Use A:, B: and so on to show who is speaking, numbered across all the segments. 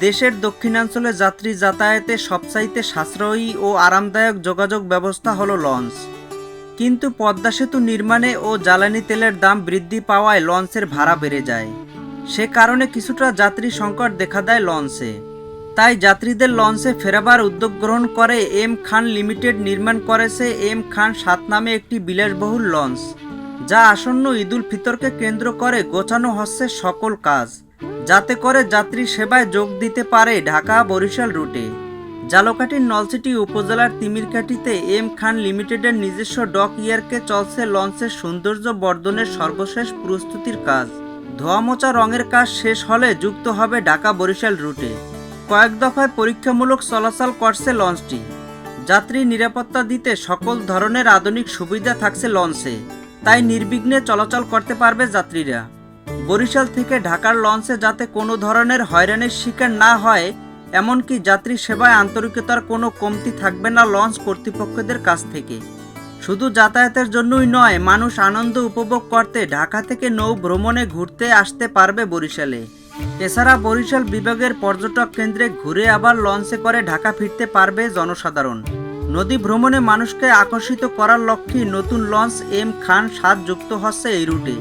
A: দেশের দক্ষিণাঞ্চলে যাত্রী যাতায়াতে সবচাইতে সাশ্রয়ী ও আরামদায়ক যোগাযোগ ব্যবস্থা হলো লঞ্চ। কিন্তু পদ্মা সেতু নির্মাণে ও জ্বালানি তেলের দাম বৃদ্ধি পাওয়ায় লঞ্চের ভাড়া বেড়ে যায়। সে কারণে কিছুটা যাত্রী সংকট দেখা দেয় লঞ্চে। তাই যাত্রীদের লঞ্চে ফেরাবার উদ্যোগ গ্রহণ করে এম খান লিমিটেড নির্মাণ করেছে এম খান ৭ নামে একটি বিলাসবহুল লঞ্চ, যা আসন্ন ঈদুল ফিতরকে কেন্দ্র করে গোছানো হচ্ছে সকল কাজ, যাতে করে যাত্রী সেবায় যোগ দিতে পারে ঢাকা বরিশাল রুটে। ঝালকাঠির নলছিটি উপজেলার তিমিরকাঠিতে এম খান লিমিটেডের নিজস্ব ডক ইয়ার্ডে চলছে লঞ্চের সৌন্দর্য বর্ধনের সর্বশেষ প্রস্তুতির কাজ। ধোয়ামোচা রঙের কাজ শেষ হলে যুক্ত হবে ঢাকা বরিশাল রুটে। কয়েক দফায় পরীক্ষামূলক চলাচল করছে লঞ্চটি। যাত্রী নিরাপত্তা দিতে সকল ধরনের আধুনিক সুবিধা থাকছে লঞ্চে, তাই নির্বিঘ্নে চলাচল করতে পারবে যাত্রীরা। বরিশাল থেকে ঢাকার লঞ্চে যাতে কোনো ধরনের হয়রানির শিকার না হয়, এমনকি যাত্রী সেবায় আন্তরিকতার কোনো কমতি থাকবে না লঞ্চ কর্তৃপক্ষদের কাছ থেকে। শুধু যাতায়াতের জন্যই নয়, মানুষ আনন্দ উপভোগ করতে ঢাকা থেকে নৌ ভ্রমণে ঘুরতে আসতে পারবে বরিশালে। এছাড়া বরিশাল বিভাগের পর্যটক কেন্দ্রে ঘুরে আবার লঞ্চে করে ঢাকা ফিরতে পারবে জনসাধারণ। নদী ভ্রমণে মানুষকে আকর্ষিত করার লক্ষ্যে নতুন লঞ্চ এম খান ৭ যুক্ত হচ্ছে এই রুটে।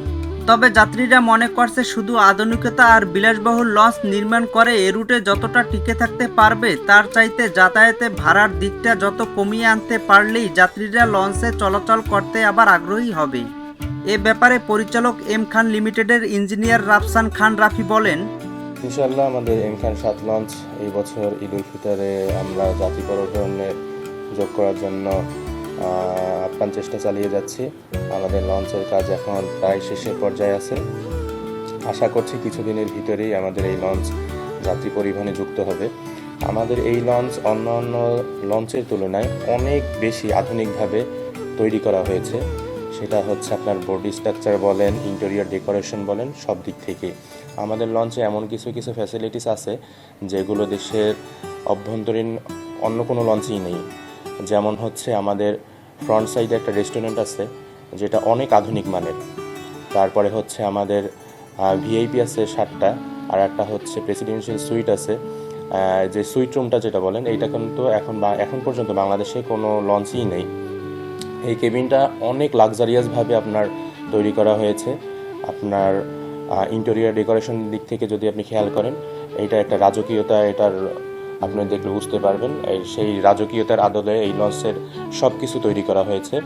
A: তবে যাত্রীরা মনে করছে শুধু আধুনিকতা আর বিলাসবহুল লঞ্চ নির্মাণ করে এ রুটে যতটা টিকে থাকতে পারবে, তার চাইতে যাতায়াতে ভাড়ার দিকটা যত কমিয়ে আনতে পারলেই যাত্রীরা লঞ্চে চলাচল করতে আবার আগ্রহী হবে। এ ব্যাপারে পরিচালক এম খান লিমিটেডের ইঞ্জিনিয়ার রাফসান খান রাফি বলেন,
B: ইনশাআল্লাহ আমাদের এম খান ৭ লঞ্চ এই বছর ঈদুল ফিতরে আমরা যাত্রী পরিবহনে যোগ করার জন্য আপ্রাণ চেষ্টা চালিয়ে যাচ্ছি। আমাদের লঞ্চের কাজ এখন প্রায় শেষের পর্যায়ে আছে। আশা করছি কিছুদিনের ভিতরেই আমাদের এই লঞ্চ যাত্রী পরিবহনে যুক্ত হবে। আমাদের এই লঞ্চ অন্যান্য লঞ্চের তুলনায় অনেক বেশি আধুনিকভাবে তৈরি করা হয়েছে। সেটা হচ্ছে আপনার বডি স্ট্রাকচার বলেন, ইন্টেরিয়র ডেকোরেশন বলেন, সব দিক থেকে আমাদের লঞ্চে এমন কিছু ফ্যাসিলিটিস আছে যেগুলো দেশের অভ্যন্তরীণ অন্য কোনো লঞ্চেই নেই। যেমন হচ্ছে আমাদের ফ্রন্ট সাইডে একটা রেস্টুরেন্ট আছে যেটা অনেক আধুনিক মানের। তারপরে হচ্ছে আমাদের ভিআইপি আছে 7টা, আর একটা হচ্ছে প্রেসিডেন্সিয়াল সুইট আছে। যে সুইট রুমটা যেটা বলেন, এইটা কিন্তু এখন পর্যন্ত বাংলাদেশে কোনো লঞ্চই নেই। এই কেবিনটা অনেক লাক্সারিয়াসভাবে আপনার তৈরি করা হয়েছে। আপনার ইন্টেরিয়র ডেকোরেশন দিক থেকে যদি আপনি খেয়াল করেন, এইটা একটা রাজকীয়তা, এটার আপনি দেখলে বুঝতে পারবেন। সেই রাজকীয়তার আদলে এই লঞ্চের সব কিছু তৈরি করা হয়েছে।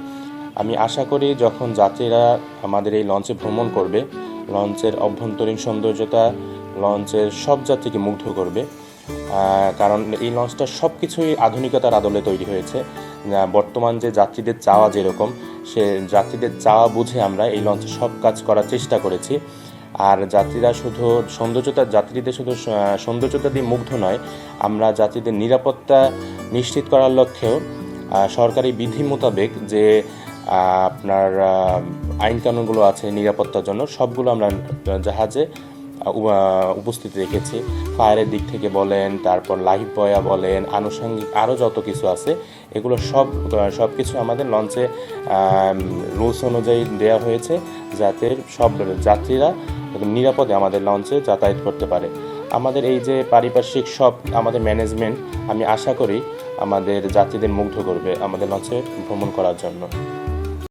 B: আমি আশা করি যখন যাত্রীরা আমাদের এই লঞ্চে ভ্রমণ করবে, লঞ্চের অভ্যন্তরীণ সৌন্দর্যতা লঞ্চের সব যাত্রীকে মুগ্ধ করবে। কারণ এই লঞ্চটা সব কিছুই আধুনিকতার আদলে তৈরি হয়েছে। বর্তমান যে যাত্রীদের চাওয়া যেরকম, সে যাত্রীদের চাওয়া বুঝে আমরা এই লঞ্চে সব কাজ করার চেষ্টা করেছি। আর যাত্রীদের শুধু সৌন্দর্যতা দিয়ে মুগ্ধ নয়, আমরা যাত্রীদের নিরাপত্তা নিশ্চিত করার লক্ষ্যেও সরকারি বিধি মোতাবেক যে আপনার আইনকানুনগুলো আছে নিরাপত্তার জন্য, সবগুলো আমরা জাহাজে উপস্থিত রেখেছি। ফায়ারের দিক থেকে বলেন, তারপর লাইফ বয়া বলেন, আনুষঙ্গিক আরও যত কিছু আছে, এগুলো সব কিছু আমাদের লঞ্চে রুলস অনুযায়ী দেওয়া হয়েছে, যাতে সব যাত্রীরা নিরাপদে আমাদের লঞ্চে যাতায়াত করতে পারে। আমাদের এই যে পারিপার্শ্বিক সব আমাদের ম্যানেজমেন্ট, আমি আশা করি আমাদের যাত্রীদের মুগ্ধ করবে আমাদের লঞ্চে ভ্রমণ করার জন্য।